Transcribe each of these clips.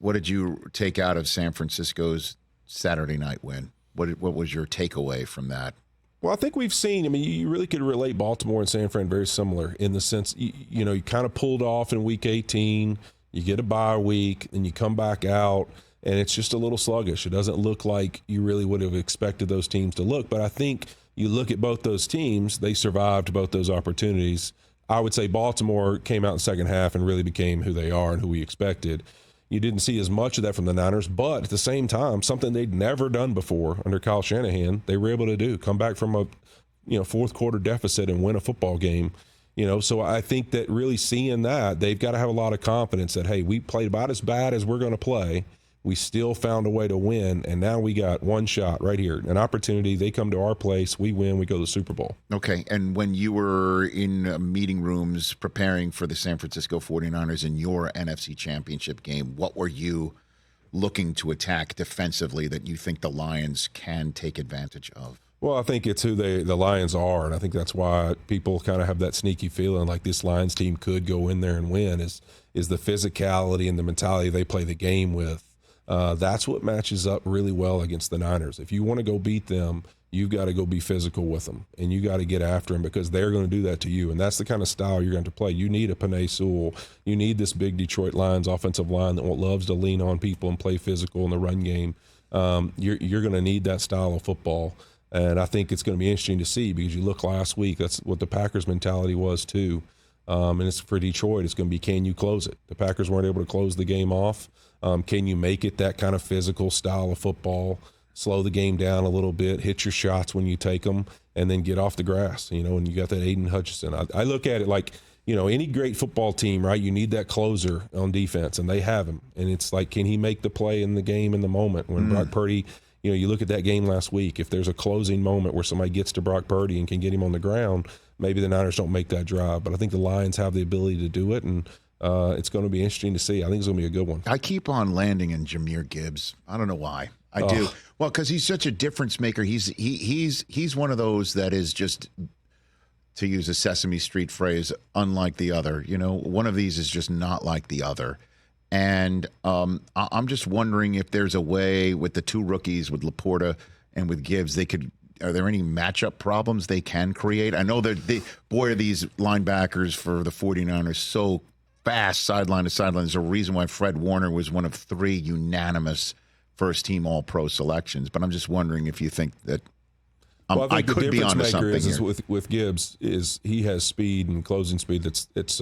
What did you take out of San Francisco's Saturday night win? What was your takeaway from that? Well, I think we've seen, you really could relate Baltimore and San Fran very similar in the sense, you kind of pulled off in week 18, you get a bye week, and you come back out, and it's just a little sluggish. It doesn't look like you really would have expected those teams to look. But I think you look at both those teams, they survived both those opportunities. I would say Baltimore came out in the second half and really became who they are and who we expected. You didn't see as much of that from the Niners, but at the same time, something they'd never done before under Kyle Shanahan, they were able to do, come back from a fourth quarter deficit and win a football game. So I think that really seeing that, they've got to have a lot of confidence that, hey, we played about as bad as we're going to play. We still found a way to win, and now we got one shot right here, an opportunity. They come to our place, we win, we go to the Super Bowl. Okay, and when you were in meeting rooms preparing for the San Francisco 49ers in your NFC Championship game, what were you looking to attack defensively that you think the Lions can take advantage of? Well, I think it's who the Lions are, and I think that's why people kind of have that sneaky feeling like this Lions team could go in there and win is the physicality and the mentality they play the game with. That's what matches up really well against the Niners. If you want to go beat them, you've got to go be physical with them, and you got to get after them because they're going to do that to you, and that's the kind of style you're going to play. You need a Penei Sewell. You need this big Detroit Lions offensive line that loves to lean on people and play physical in the run game. You're going to need that style of football, and I think it's going to be interesting to see because you look last week, that's what the Packers mentality was too. And it's for Detroit, it's going to be, can you close it? The Packers weren't able to close the game off. Can you make it that kind of physical style of football, slow the game down a little bit, hit your shots when you take them, and then get off the grass, and you got that Aiden Hutchinson. I look at it like, any great football team, right, you need that closer on defense, and they have him. And it's like, can he make the play in the game in the moment? When Brock Purdy, you look at that game last week, if there's a closing moment where somebody gets to Brock Purdy and can get him on the ground, maybe the Niners don't make that drive. But I think the Lions have the ability to do it, and it's going to be interesting to see. I think it's going to be a good one. I keep on landing in Jahmyr Gibbs. I don't know why. I do. Well, because he's such a difference maker. He's one of those that is just, to use a Sesame Street phrase, unlike the other. One of these is just not like the other. And I'm just wondering if there's a way with the two rookies, with Laporta and with Gibbs, are there any matchup problems they can create? I know that are these linebackers for the 49ers so fast sideline to sideline. There's a reason why Fred Warner was one of 3 unanimous first-team All-Pro selections. But I'm just wondering if you think that I could be onto something here. With Gibbs is he has speed and closing speed that's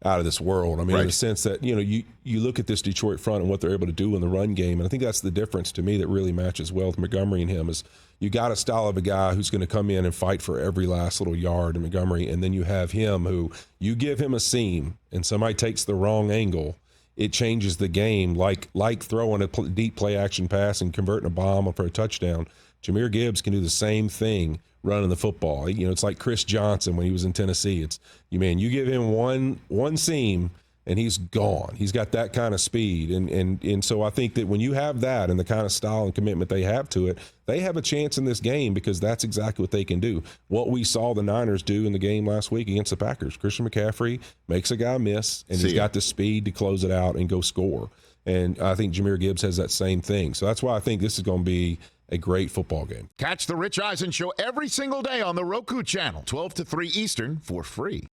out of this world. In the sense that you look at this Detroit front and what they're able to do in the run game, and I think that's the difference to me that really matches well with Montgomery and him is you got a style of a guy who's going to come in and fight for every last little yard in Montgomery, and then you have him who you give him a seam and somebody takes the wrong angle, it changes the game like throwing a deep play action pass and converting a bomb for a touchdown. Jahmyr Gibbs can do the same thing running the football. It's like Chris Johnson when he was in Tennessee. You give him one seam and he's gone. He's got that kind of speed. And so I think that when you have that and the kind of style and commitment they have to it, they have a chance in this game because that's exactly what they can do. What we saw the Niners do in the game last week against the Packers. Christian McCaffrey makes a guy miss, and he's got the speed to close it out and go score. And I think Jahmyr Gibbs has that same thing. So that's why I think this is going to be a great football game. Catch the Rich Eisen Show every single day on the Roku channel, 12 to 3 Eastern, for free.